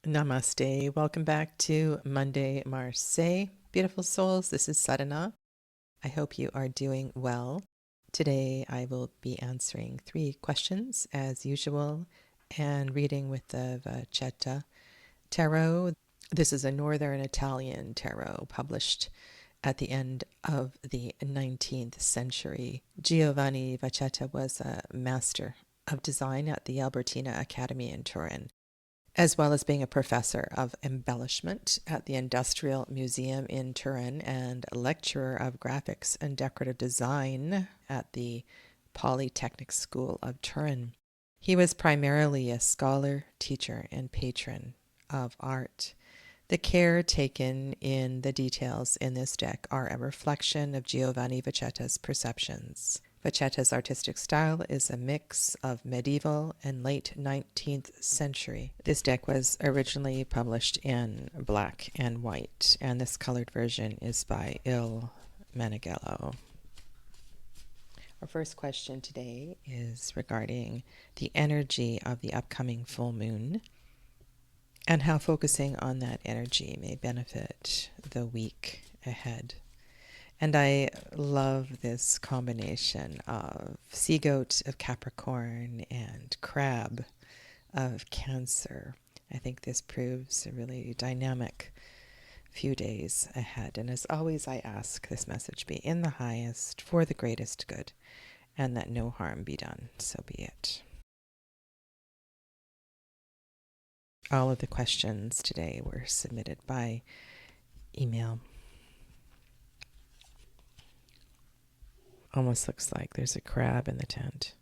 Namaste. Welcome back to Monday Marseille. Beautiful souls, this is Sadhana. I hope you are doing well. Today I will be answering 3 questions as usual and reading with the Vacchetta tarot. This is a Northern Italian tarot published at the end of the 19th century. Giovanni Vacchetta was a master of design at the Albertina Academy in Turin, as well as being a professor of embellishment at the Industrial Museum in Turin and a lecturer of graphics and decorative design at the Polytechnic School of Turin. He was primarily a scholar, teacher, and patron of art. The care taken in the details in this deck are a reflection of Giovanni Vacchetta's perceptions. Vacchetta's artistic style is a mix of medieval and late 19th century. This deck was originally published in black and white, and this colored version is by Meneghello. Our first question today is regarding the energy of the upcoming full moon and how focusing on that energy may benefit the week ahead. And I love this combination of sea goat of Capricorn and crab of Cancer. I think this proves a really dynamic few days ahead. And as always, I ask this message be in the highest for the greatest good and that no harm be done. So be it. All of the questions today were submitted by email. Almost looks like there's a crab in the tent,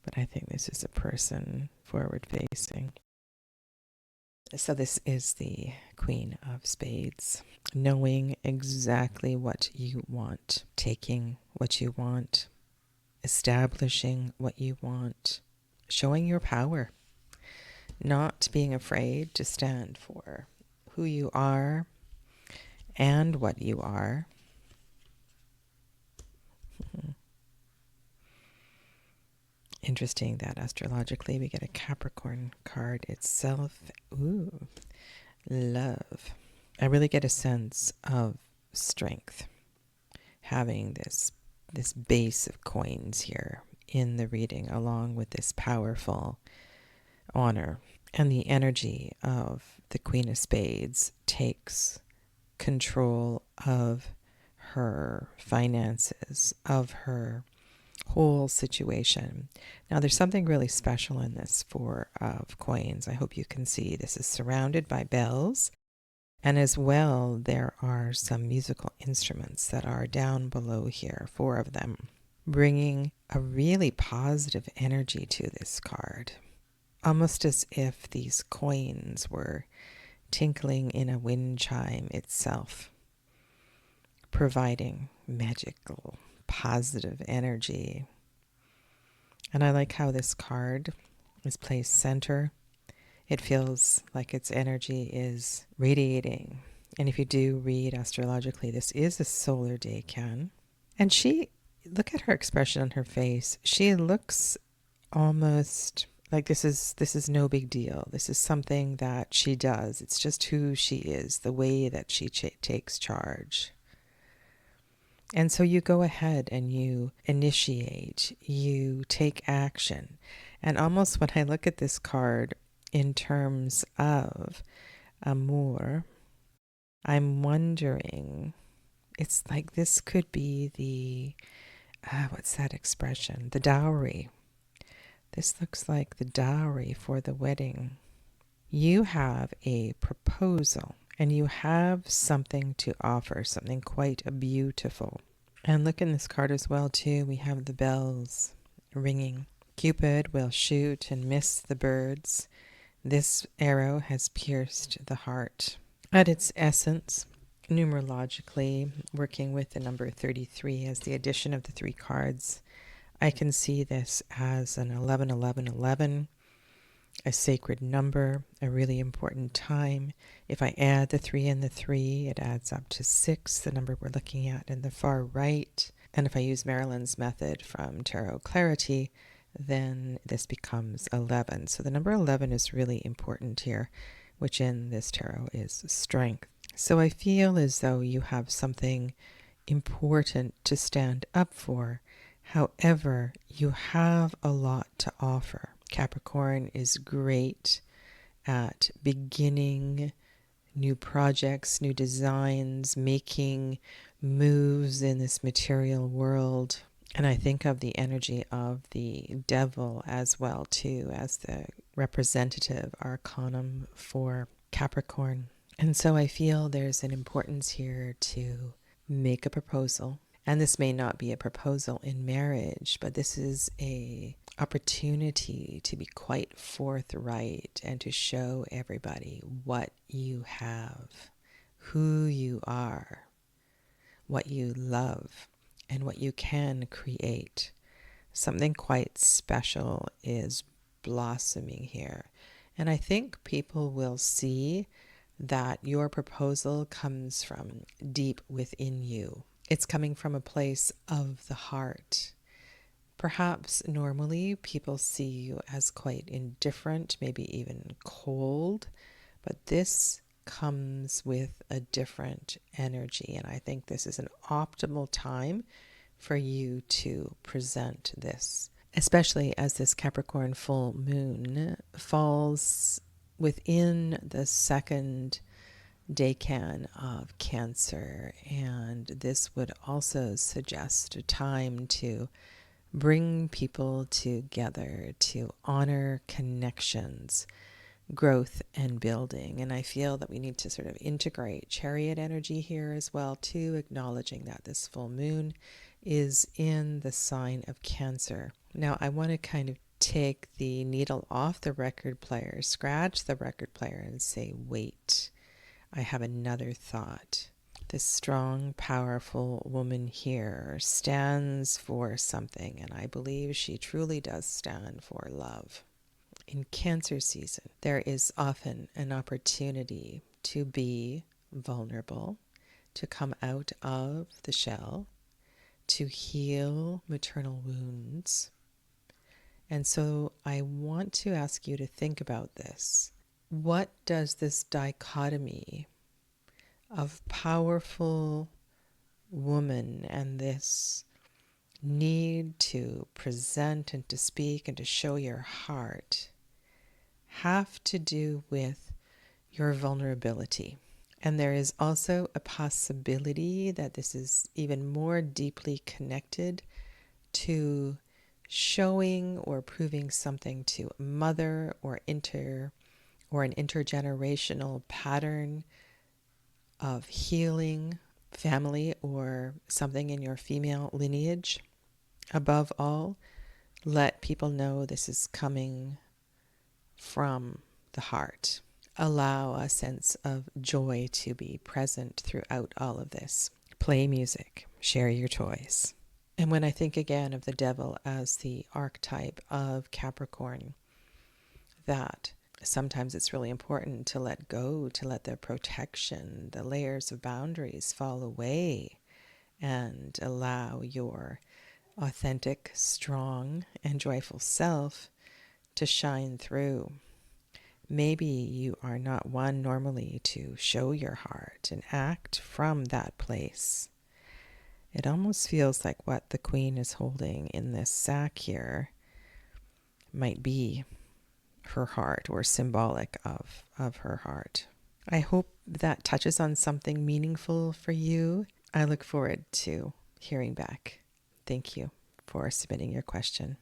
but I think this is a person forward facing. So this is the Queen of Spades, knowing exactly what you want, taking what you want, establishing what you want, showing your power, not being afraid to stand for who you are and what you are. Interesting that astrologically we get a Capricorn card itself. Ooh, love. I really get a sense of strength having this base of coins here in the reading, along with this powerful honor. And the energy of the Queen of Spades takes control of her finances, of her whole situation. Now there's something really special in this Four of Coins. I hope you can see this is surrounded by bells, and as well there are some musical instruments that are down below here, 4 of them, bringing a really positive energy to this card, almost as if these coins were tinkling in a wind chime itself, providing magical positive energy. And I like how this card is placed center. It feels like its energy is radiating. And if you do read astrologically, this is a solar decan. And look at her expression on her face. She looks almost like this is no big deal. This is something that she does. It's just who she is, the way that she takes charge. And so you go ahead and you initiate, you take action. And almost when I look at this card in terms of amour, I'm wondering, it's like this could be the, what's that expression? The dowry. This looks like the dowry for the wedding. You have a proposal and you have something to offer, something quite beautiful. And look in this card as well too, we have the bells ringing. Cupid will shoot and miss the birds. This arrow has pierced the heart. At its essence, numerologically, working with the number 33 as the addition of the 3 cards, I can see this as an 111111, a sacred number, a really important time. If I add the 3 and the 3, it adds up to 6, the number we're looking at in the far right. And if I use Marilyn's method from Tarot Clarity, then this becomes 11. So the number 11 is really important here. which in this tarot is strength. So I feel as though you have something important to stand up for. However, you have a lot to offer. Capricorn is great at beginning new projects, new designs, making moves in this material world. And I think of the energy of the devil as well, too, as the representative arcanum for Capricorn. And so I feel there's an importance here to make a proposal. And this may not be a proposal in marriage, but this is a opportunity to be quite forthright and to show everybody what you have, who you are, what you love, and what you can create. Something quite special is blossoming here. And I think people will see that your proposal comes from deep within you. It's coming from a place of the heart. Perhaps normally people see you as quite indifferent, maybe even cold, but this comes with a different energy. And I think this is an optimal time for you to present this, especially as this Capricorn full moon falls within the second decan of Cancer. And this would also suggest a time to bring people together, to honor connections, growth, and building. And I feel that we need to sort of integrate chariot energy here as well, too, acknowledging that this full moon is in the sign of Cancer. Now, I want to kind of take the needle off the record player, scratch the record player, and say, wait, I have another thought. This strong, powerful woman here stands for something, and I believe she truly does stand for love. In Cancer season, there is often an opportunity to be vulnerable, to come out of the shell, to heal maternal wounds. And so I want to ask you to think about this. What does this dichotomy of powerful woman and this need to present and to speak and to show your heart have to do with your vulnerability? And there is also a possibility that this is even more deeply connected to showing or proving something to a mother or an intergenerational pattern of healing, family, or something in your female lineage. Above all, let people know this is coming from the heart. Allow a sense of joy to be present throughout all of this. Play music, share your toys. And when I think again of the devil as the archetype of Capricorn, that sometimes it's really important to let go, to let the protection, the layers of boundaries fall away and allow your authentic, strong, and joyful self to shine through. Maybe you are not one normally to show your heart and act from that place. It almost feels like what the Queen is holding in this sack here might be her heart, or symbolic of her heart. I hope that touches on something meaningful for you. I look forward to hearing back. Thank you for submitting your question.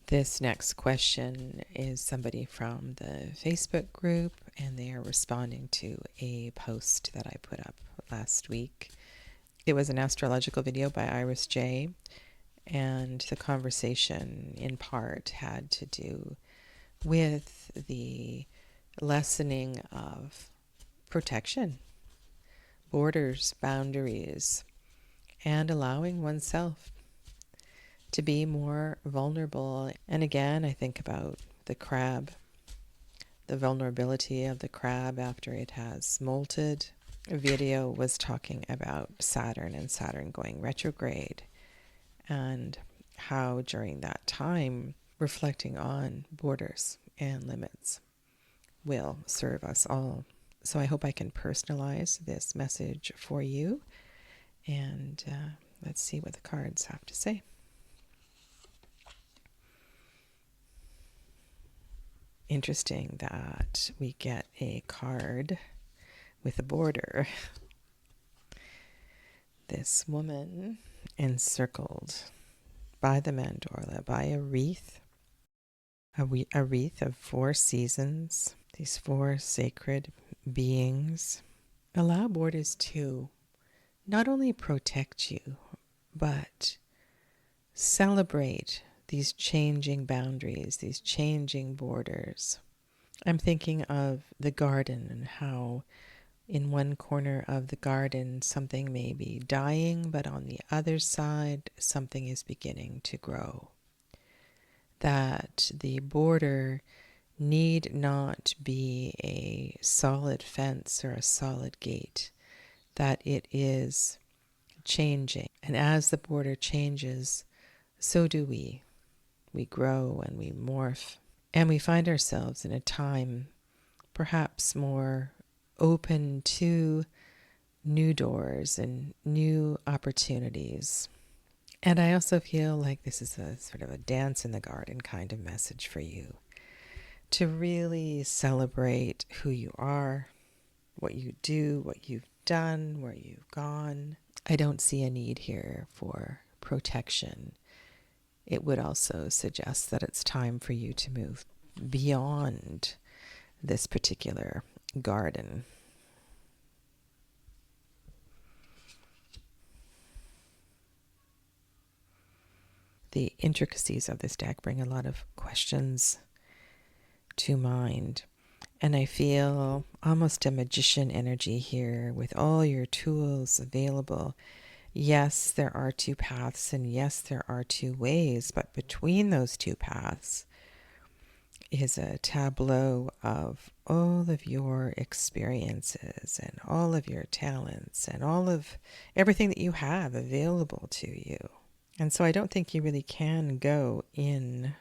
This next question is somebody from the Facebook group, and they are responding to a post that I put up last week. It was an astrological video by Iris J, and the conversation in part had to do with the lessening of protection, borders, boundaries, and allowing oneself to be more vulnerable. And again, I think about the crab, the vulnerability of the crab after it has molted. A video was talking about Saturn and Saturn going retrograde, and how during that time, reflecting on borders and limits, will serve us all. So I hope I can personalize this message for you. And let's see what the cards have to say. Interesting that we get a card with a border. This woman encircled by the mandorla, by a wreath of 4 seasons, these 4 sacred beings. Allow borders to not only protect you, but celebrate these changing boundaries, these changing borders. I'm thinking of the garden and how in one corner of the garden something may be dying, but on the other side something is beginning to grow. That the border need not be a solid fence or a solid gate, that it is changing. And as the border changes, so do we. We grow and we morph, and we find ourselves in a time perhaps more open to new doors and new opportunities. And I also feel like this is a sort of a dance in the garden kind of message for you, to really celebrate who you are, what you do, what you've done, where you've gone. I don't see a need here for protection. It would also suggest that it's time for you to move beyond this particular garden. The intricacies of this deck bring a lot of questions to mind. And I feel almost a magician energy here with all your tools available. Yes, there are 2 paths, and yes, there are 2 ways, but between those 2 paths is a tableau of all of your experiences and all of your talents and all of everything that you have available to you. And so I don't think you really can go in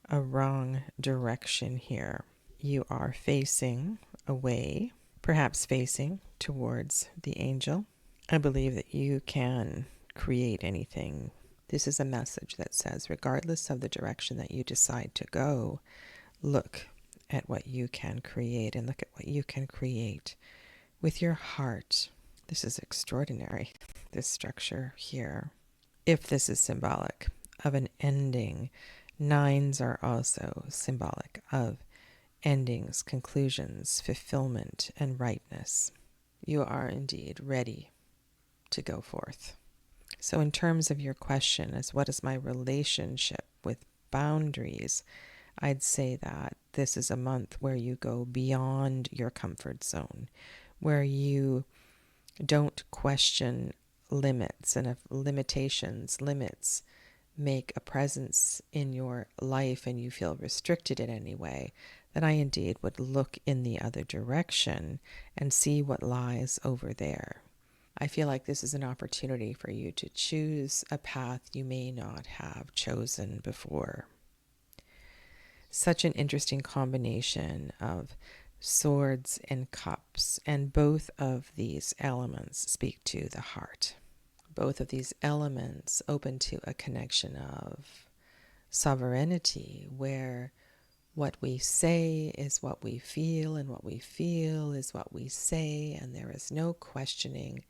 a wrong direction here. You are facing away, perhaps facing towards the angel. I believe that you can create anything. This is a message that says, regardless of the direction that you decide to go, look at what you can create, and look at what you can create with your heart. This is extraordinary, this structure here. If this is symbolic of an ending, 9s are also symbolic of endings, conclusions, fulfillment, and rightness. You are indeed ready to go forth. So in terms of your question as what is my relationship with boundaries, I'd say that this is a month where you go beyond your comfort zone, where you don't question limits, and if limits make a presence in your life and you feel restricted in any way, then I indeed would look in the other direction and see what lies over there. I feel like this is an opportunity for you to choose a path you may not have chosen before. Such an interesting combination of swords and cups, and both of these elements speak to the heart. Both of these elements open to a connection of sovereignty, where what we say is what we feel, and what we feel is what we say, and there is no questioning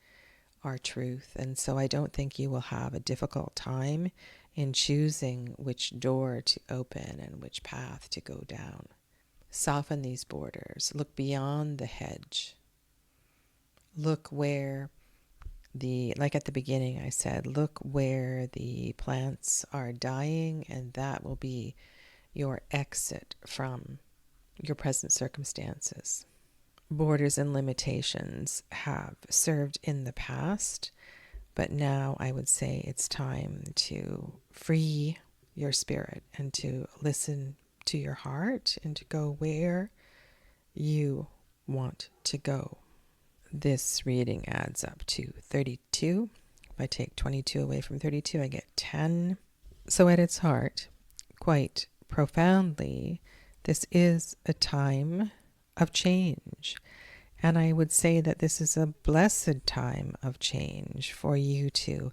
our truth. And so I don't think you will have a difficult time in choosing which door to open and which path to go down. Soften these borders. Look beyond the hedge. Look where like at the beginning I said, look where the plants are dying, and that will be your exit from your present circumstances. Borders and limitations have served in the past, but now I would say it's time to free your spirit and to listen to your heart and to go where you want to go. This reading adds up to 32. If I take 22 away from 32, I get 10. So at its heart, quite profoundly, This is a time of change. And I would say that this is a blessed time of change for you to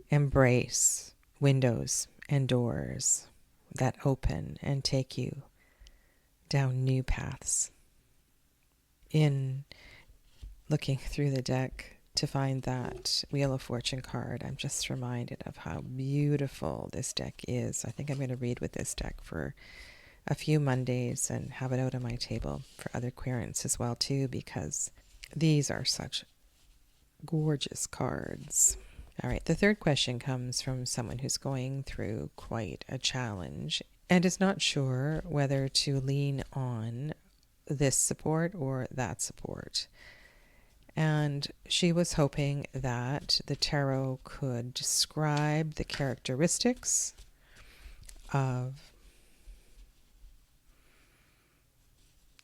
embrace windows and doors that open and take you down new paths. In looking through the deck to find that Wheel of Fortune card, I'm just reminded of how beautiful this deck is. I think I'm going to read with this deck for a few Mondays and have it out on my table for other querents as well too, because these are such gorgeous cards. All right, the third question comes from someone who's going through quite a challenge and is not sure whether to lean on this support or that support. And she was hoping that the tarot could describe the characteristics of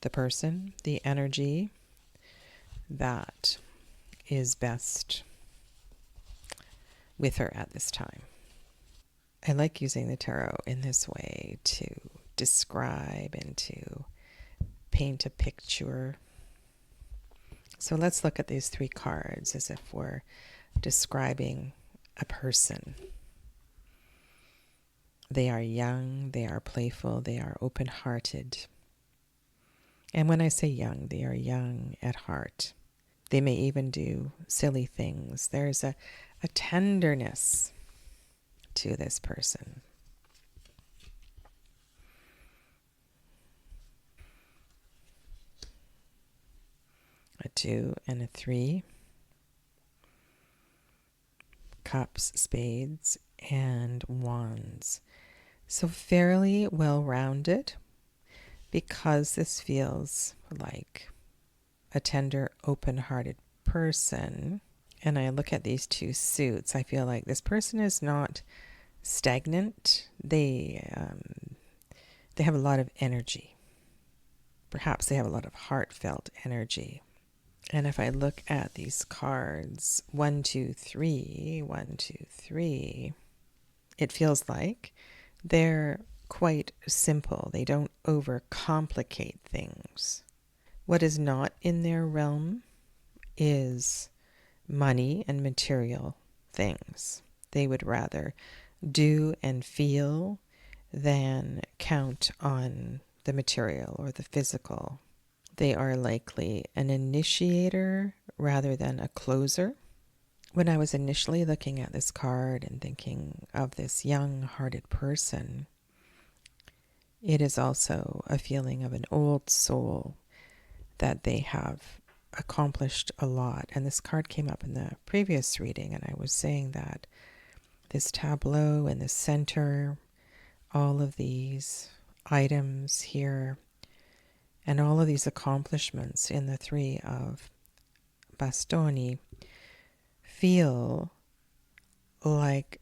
the person, the energy that is best with her at this time. I like using the tarot in this way to describe and to paint a picture. So let's look at these three cards as if we're describing a person. They are young, they are playful, they are open-hearted. And when I say young, they are young at heart. They may even do silly things. There's a tenderness to this person. A 2 and a 3. Cups, spades, and wands. So fairly well-rounded, because this feels like a tender, open-hearted person. And I look at these two suits, I feel like this person is not stagnant. They have a lot of energy. Perhaps they have a lot of heartfelt energy. And if I look at these cards, 1, 2, 3, 1, 2, 3, it feels like they're quite simple. They don't overcomplicate things. What is not in their realm is money and material things. They would rather do and feel than count on the material or the physical. They are likely an initiator rather than a closer. When I was initially looking at this card and thinking of this young-hearted person, it is also a feeling of an old soul, that they have accomplished a lot. And this card came up in the previous reading, and I was saying that this tableau in the center, all of these items here, and all of these accomplishments in the 3 of bastoni feel like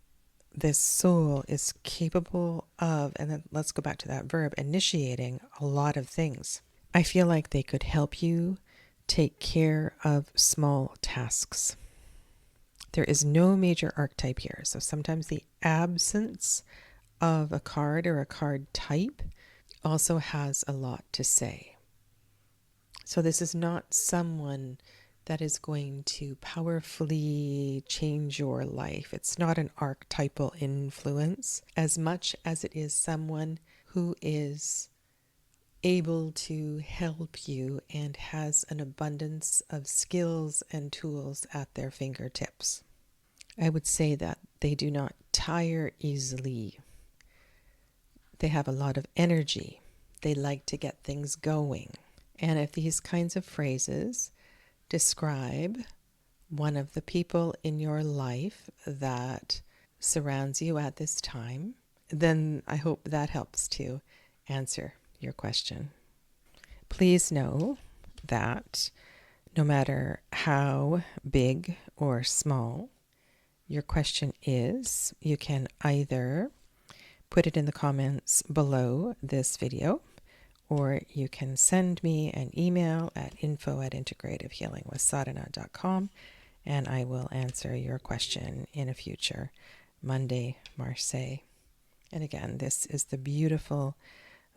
this soul is capable of, and then let's go back to that verb, initiating a lot of things. I feel like they could help you take care of small tasks. There is no major archetype here, so sometimes the absence of a card or a card type also has a lot to say. So this is not someone that is going to powerfully change your life. It's not an archetypal influence as much as it is someone who is able to help you and has an abundance of skills and tools at their fingertips. I would say that they do not tire easily. They have a lot of energy. They like to get things going. And if these kinds of phrases describe one of the people in your life that surrounds you at this time, then I hope that helps to answer your question. Please know that no matter how big or small your question is, you can either put it in the comments below this video, or you can send me an email at info@integrativehealingwithsadhana.com, and I will answer your question in a future Monday Marseille. And again, this is the beautiful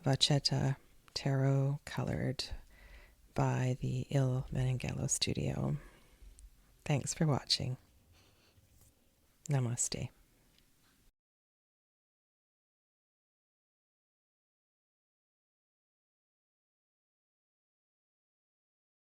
Vacchetta tarot colored by the Il Meneghello studio. Thanks for watching. Namaste.